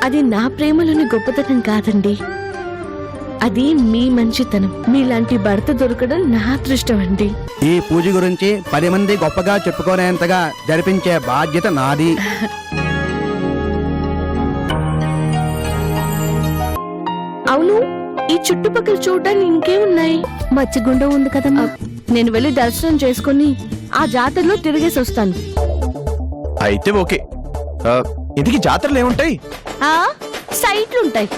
అది నా ప్రేమలోని గొప్పతనం కాదండి, అది మీ మంచితనం. మీలాంటి భర్త దొరకడం నా అదృష్టం అండి. ఈ పూజ గురించి 10 మంది గొప్పగా చెప్పుకునేంతగా జరిపించే బాధ్యత నాది. అవును, ఈ చుట్టుపక్కల చూడడానికి ఇంకేమున్నాయి? మచ్చిగుండం ఉంది కదమ్మా. నేను వెళ్ళి దర్శనం చేసుకుని ఆ జాతరలో తిరిగేసి వస్తాను. అయితే ఓకే. ఇంతకీ జాతరలు ఏముంటాయి? సైట్లుంటాయి.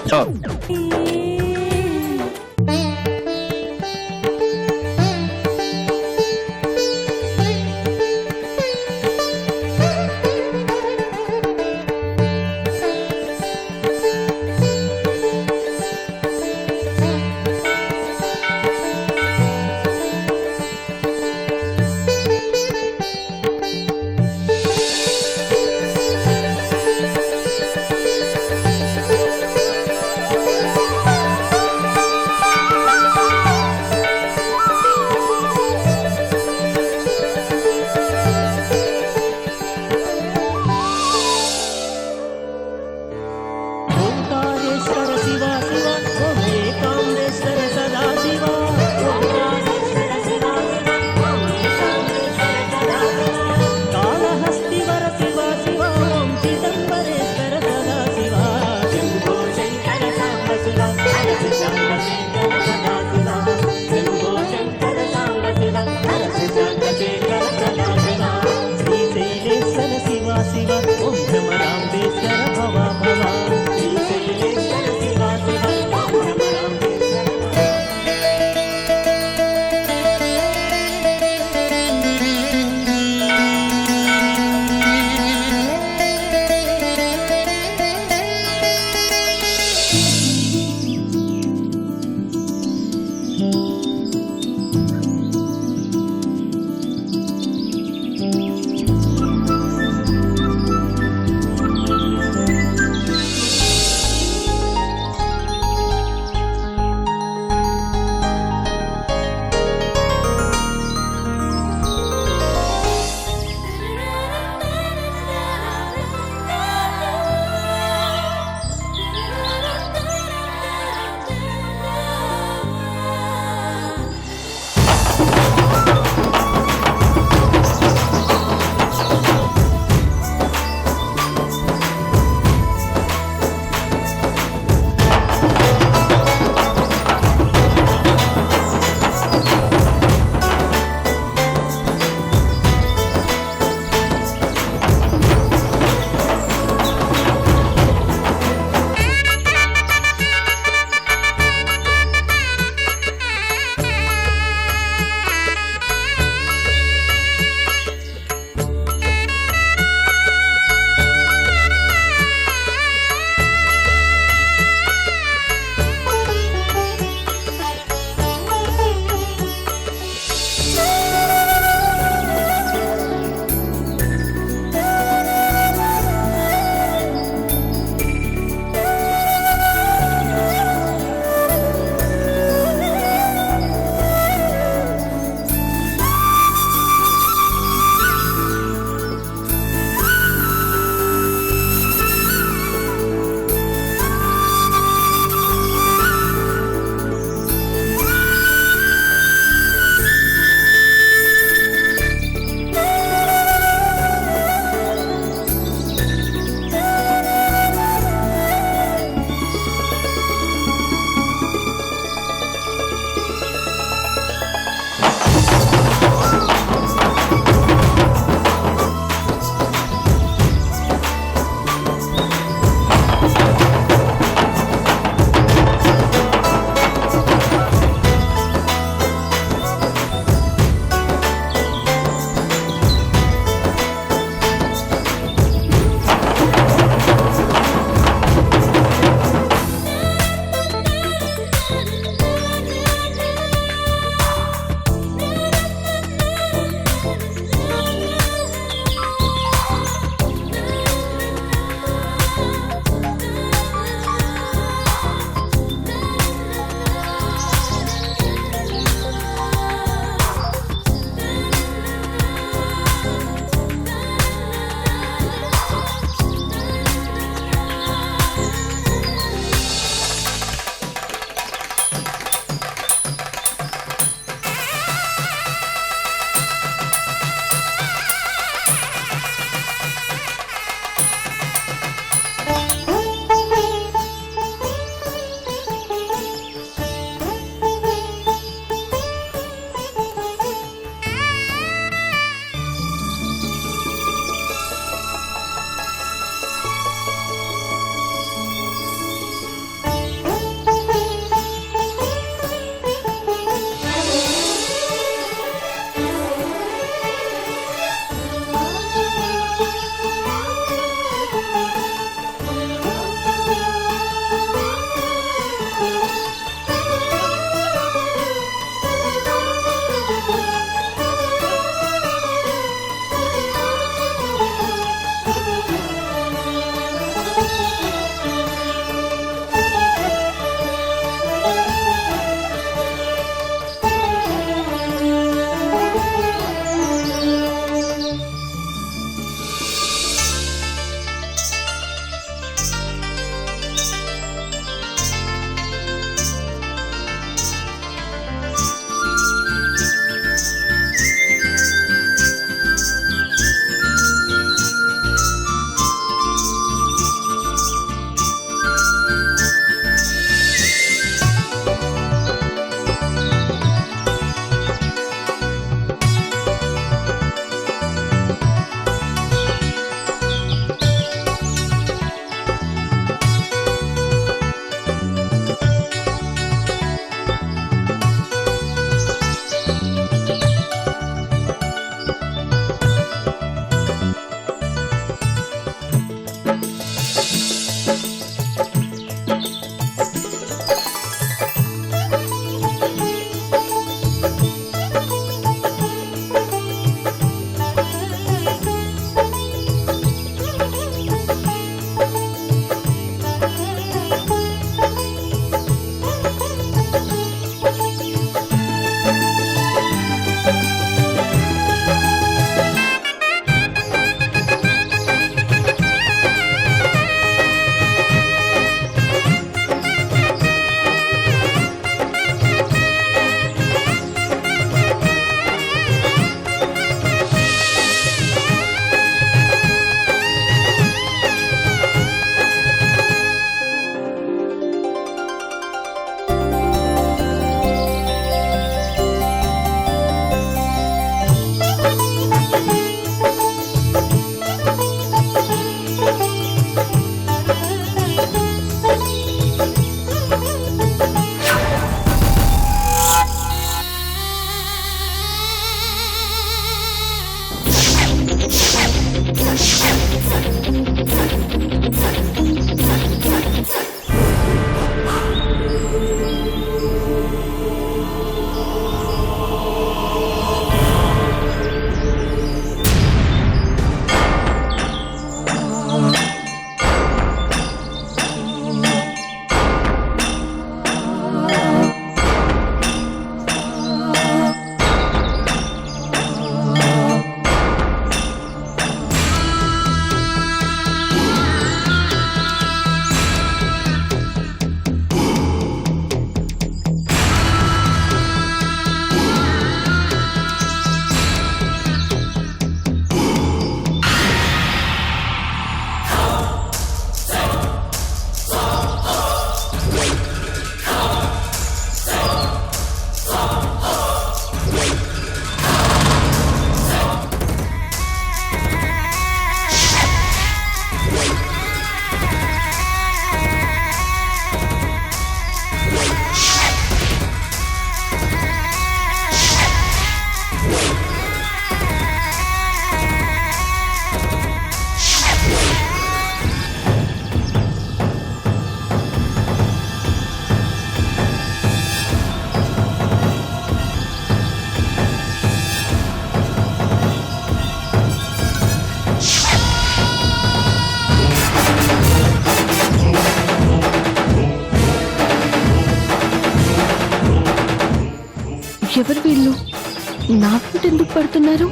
నా వెంట ఎందుకు పడుతున్నారు?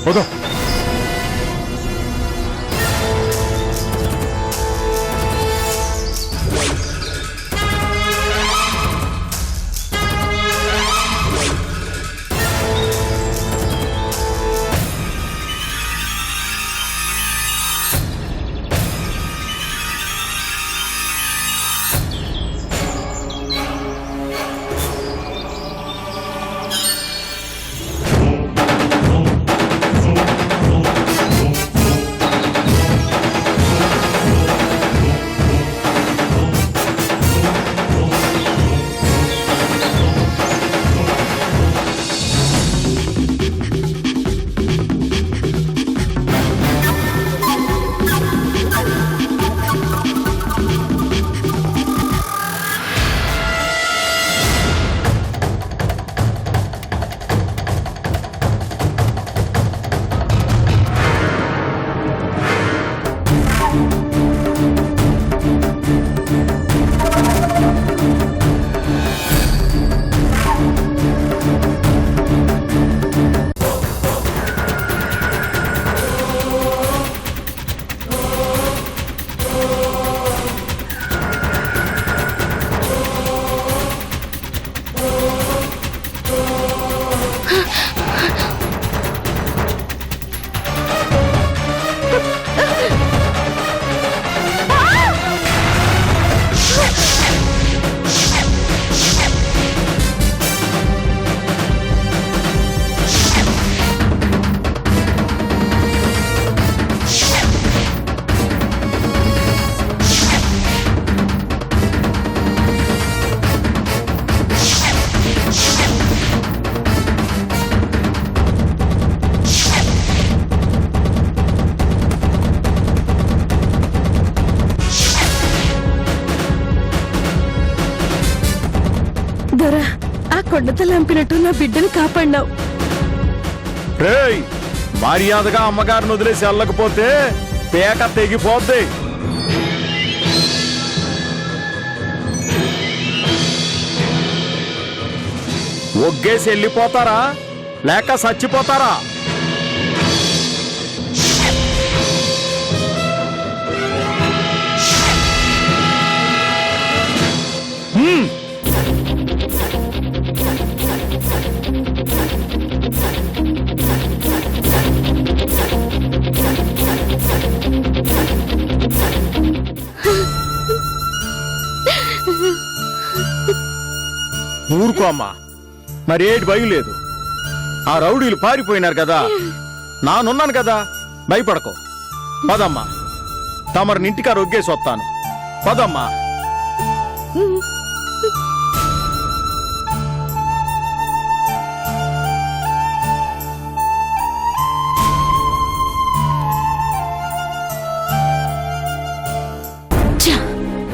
వదో దొరా, ఆ కొండతో లంపినట్టు నా బిడ్డను కాపాడినావు. రేయ్, మర్యాదగా అమ్మగారిని వదిలేసి వెళ్ళకపోతే పేక తెగిపోద్ది. ఒగ్గేసి వెళ్ళిపోతారా లేక చచ్చిపోతారా? ఊరుకో అమ్మా, మరేటి భయం లేదు. ఆ రౌడీలు పారిపోయినారు కదా, నానున్నాను కదా, భయపడకో. పదమ్మా, తమరిని ఇంటికి రొగ్గేసి వస్తాను. పదమ్మా.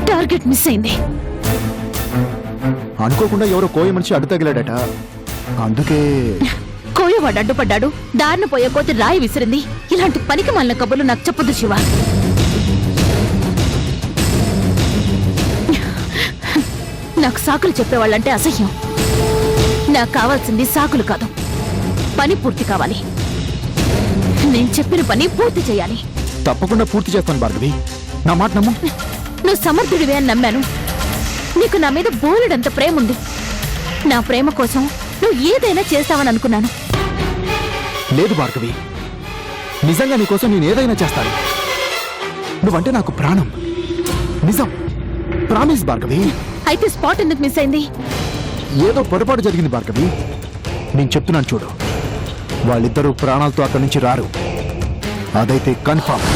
టార్గెట్ మిస్ అయింది. అనుకోకుండా ఎవరో కోయ మనిషి అడ్డు తగిలాడట, అందుకే కోయవాడు అడ్డుపడ్డాడు. దారిన పోయే కోతి రాయి విసిరింది. ఇలాంటి పనికి మాలిన కబుర్లు నాకు చెప్పొద్దు శివ. నాకు సాకులు చెప్పేవాళ్ళంటే అసహ్యం. నాకు కావాల్సింది సాకులు కాదు, పని పూర్తి కావాలి. నేను చెప్పిన పని పూర్తి చేయాలి. తప్పకుండా పూర్తి చేస్తాను భార్గవి, నా మాట నమ్ము. నువ్వు సమర్థుడివే అని నమ్మాను. నీకు నా మీద బోలెడంత ప్రేమ ఉంది. నా ప్రేమ కోసం నువ్వు ఏదైనా చేస్తావని అనుకున్నాను. లేదు భార్గవి, నిజంగా నీకోసం నేను ఏదైనా చేస్తాను. నువ్వంటే నాకు ప్రాణం, నిజం, ప్రామిస్ భార్గవి. అయితే స్పాట్ ఎందుకు మిస్ అయింది? ఏదో పొరపాటు జరిగింది భార్గవి. నేను చెప్తున్నాను చూడు, వాళ్ళిద్దరూ ప్రాణాలతో అక్కడి నుంచి రారు. అదైతే కన్ఫర్మ్.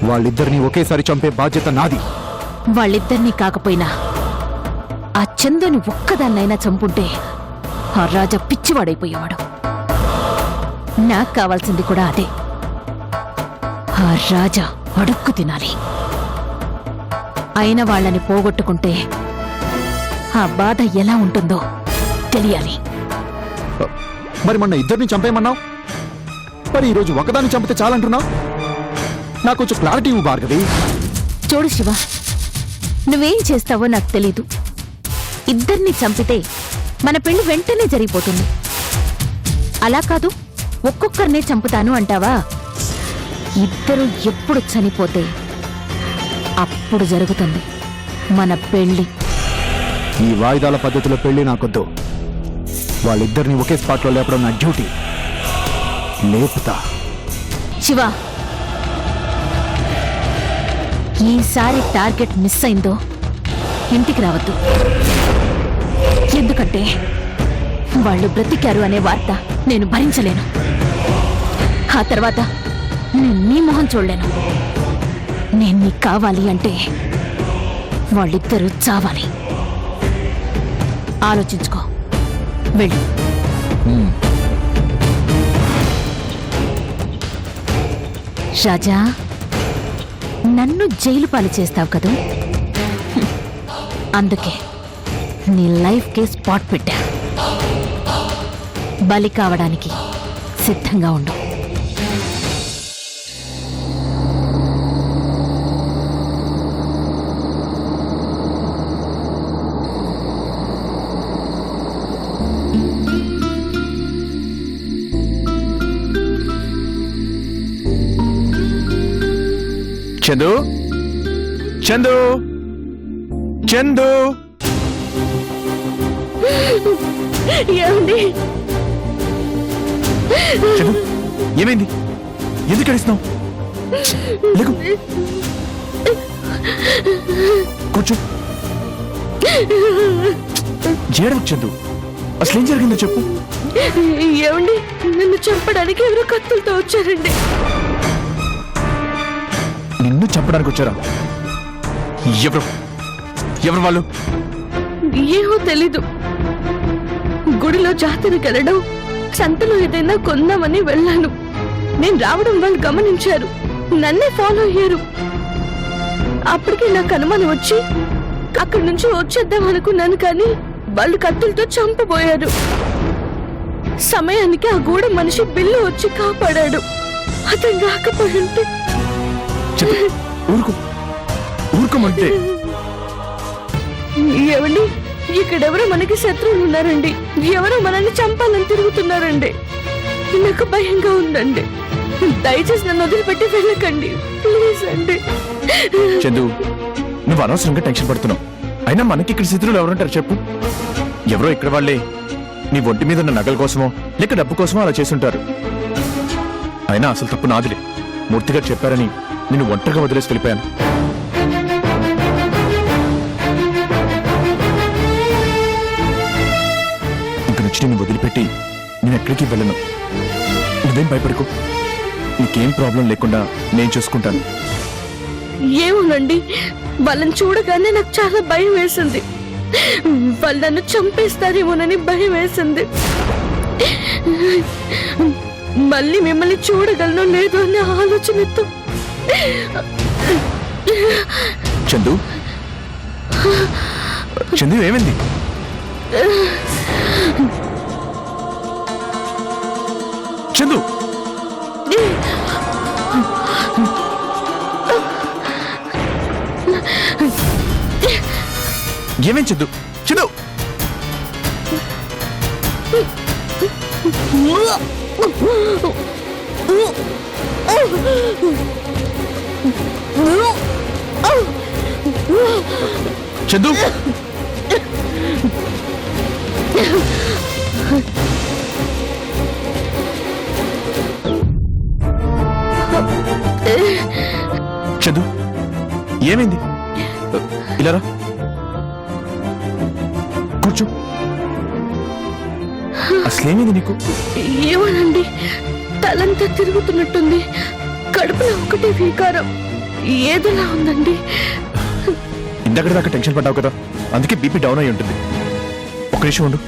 వాళ్ళిద్దరిని ఒకేసారి చంపే బాధ్యత నాది. వాళ్ళిద్దరినీ కాకపోయినా ఆ చందుని ఒక్కదాన్నైనా చంపుంటే ఆ రాజా పిచ్చివాడైపోయేవాడు. నాకు కావాల్సింది కూడా అదే. ఆ రాజా అడుక్కు తినాలి. అయిన వాళ్ళని పోగొట్టుకుంటే ఆ బాధ ఎలా ఉంటుందో తెలియాలి. మరి మొన్న ఇద్దరిని చంపేయమన్నావు, మరి ఈరోజు ఒకదాన్ని చంపితే చాలంటున్నావు? నాకు కొంచెం క్లారిటీ ఇవ్వు భార్గవి. చూడు శివ, నువ్వేం చేస్తావో నాకు తెలీదు. ఇద్దరిని చంపితే మన పెళ్లి వెంటనే జరిగిపోతుంది. అలా కాదు, ఒక్కొక్కరినే చంపుతాను అంటావా? ఇద్దరు ఎప్పుడు చనిపోతే అప్పుడు జరుగుతుంది మన పెళ్లి. ఈ వాయిదాల పద్ధతిలో పెళ్లి నాకొద్దు. వాళ్ళిద్దరిని ఒకే స్పాట్లో లేపడం నా డ్యూటీ. లేపుతా. శివ, ఈసారి టార్గెట్ మిస్ అయిందో ఇంటికి రావద్దు. ఎందుకంటే వాళ్ళు బ్రతికారు అనే వార్త నేను భరించలేను. ఆ తర్వాత నేను నీ మొహం చూడలేను. నేను నీకు కావాలి అంటే వాళ్ళిద్దరూ చావాలి. ఆలోచించుకో. వెళ్ళు. రాజా, నన్ను జైలు పాలు చేస్తావు కదూ, అందుకే నీ లైఫ్కి స్పాట్ పెట్టా. బలి కావడానికి సిద్ధంగా ఉండు. చందు, చందు, చందు. ఏమండి? చందు, ఏమైంది? ఎందుకు ఏడుస్తున్నావు? లేకు, కూర్చో. ఏడవకు చందు. అసలు ఏం జరిగిందో చెప్పు. ఏమండి, నన్ను చంపడానికి ఎవరో కత్తులతో వచ్చారండి. నిన్ను చంపడానికి వచ్చారా? ఎవరు ఎవరు వాళ్ళు? ఏమో తెలీదు. గుడిలో జాతరకు వెళ్ళడం, సంతలో ఏదైనా కొందామని వెళ్ళాను. నేను రావడం వాళ్ళు గమనించారు, నన్నే ఫాలో అయ్యారు. అప్పటికి నాకు అనుమానం వచ్చి అక్కడి నుంచి వచ్చేద్దాం అనుకున్నాను, కానీ వాళ్ళు కత్తులతో చంపబోయారు. సమయానికి ఆ గూడ మనిషి బిల్లు వచ్చి కాపాడాడు. అతను రాకపోయింటే. ఊరుకో, ఊరుకోమంటే. ఏమండి, ఇక్కడెవరో మనకి శత్రువులు ఉన్నారండి. ఎవరో మనల్ని చంపాలని తిరుగుతున్నారండి. నాకు భయంగా ఉందండి. దయచేసి నన్ను వదిలిపెట్టి వెళ్ళకండి, ప్లీజ్ అండి. చందు, నువ్వు అనవసరంగా టెన్షన్ పడుతున్నావు. అయినా మనకి ఇక్కడ శత్రువులు ఎవరుంటారు చెప్పు? ఎవరో ఇక్కడ వాళ్ళే నీ ఒంటి మీద ఉన్న నగల కోసమో లేక డబ్బు కోసమో అలా చేసుంటారు. అయినా అసలు తప్పు నాదిలే. మూర్తిగా చెప్పారని నిన్ను ఒంటరిగా వదిలేసి వెళ్ళిపోయాను. ఇంక నుంచి నిన్ను వదిలిపెట్టి నేను ఎక్కడికి వెళ్ళను. నువ్వేం భయపడుకో. నీకేం ప్రాబ్లం లేకుండా నేను చూసుకుంటాను. ఏమోనండి, వాళ్ళని చూడగానే నాకు చాలా భయం వేసింది. వాళ్ళు నన్ను చంపేస్తారేమోనని భయం వేసింది. మళ్ళీ మిమ్మల్ని చూడగలను లేదు అనే ఆలోచనతో. చందు, చందు ఏమైంది? చందు, ఏమేం చందు? చందు, చందు, చందు ఏమైంది? ఇలా రా, కూర్చో. అసలేమైంది నీకు? ఏమోనండి, తలంతా తిరుగుతున్నట్టుంది. కడుపులో ఒకటే వికారం, ఏదోలా ఉందండి. ఇందాక దాకా టెన్షన్ పడ్డావు కదా, అందుకే బీపీ డౌన్ అయి ఉంటుంది. ఒక నిమిషం ఉండు.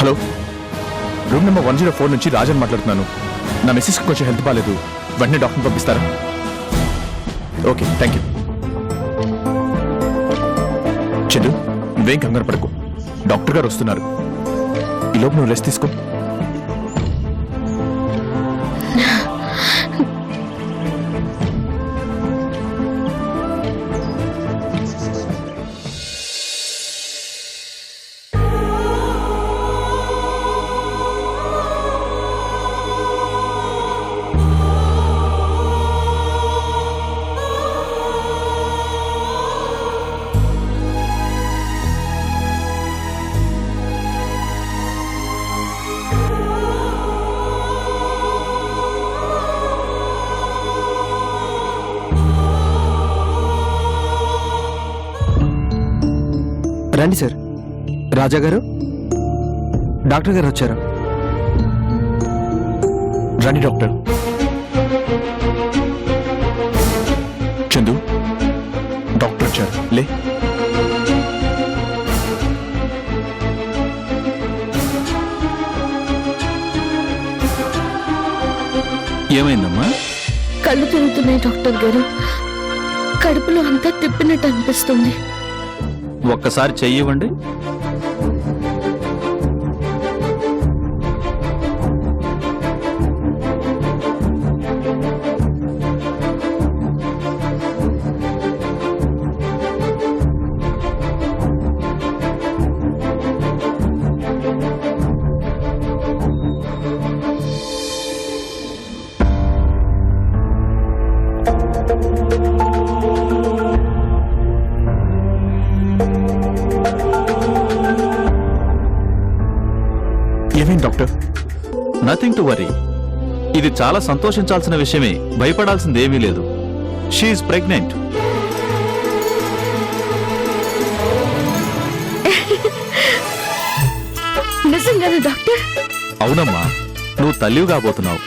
హలో, రూమ్ నెంబర్ 104 నుంచి రాజన్ మాట్లాడుతున్నాను. నా మిస్సెస్కి కొంచెం హెల్త్ బాగాలేదు, వెంటనే డాక్టర్ పంపిస్తారా? Okay, thank you. చందు, నువ్వేం కంగారు పడకు. డాక్టర్ గారు వస్తున్నారు. ఈలోపు నువ్వు రెస్ట్ తీసుకో. రండి సార్. రాజా గారు, డాక్టర్ గారు వచ్చారు. రండి డాక్టర్. చందు, డాక్టర్ వచ్చారు. లే. ఏమైందమ్మా? కళ్ళు తిరుగుతున్నాయి డాక్టర్ గారు. కడుపులో అంతా తిప్పినట్టు అనిపిస్తుంది. ఒక్కసారి చెయ్యివ్వండి. ఏమైంది డాక్టర్? Nothing to worry. ఇది చాలా సంతోషించాల్సిన విషయమే, భయపడాల్సింది ఏమీ లేదు. She is pregnant. నిజంగానే డాక్టర్? అవునమ్మా, నువ్వు తల్లివి కాబోతున్నావు.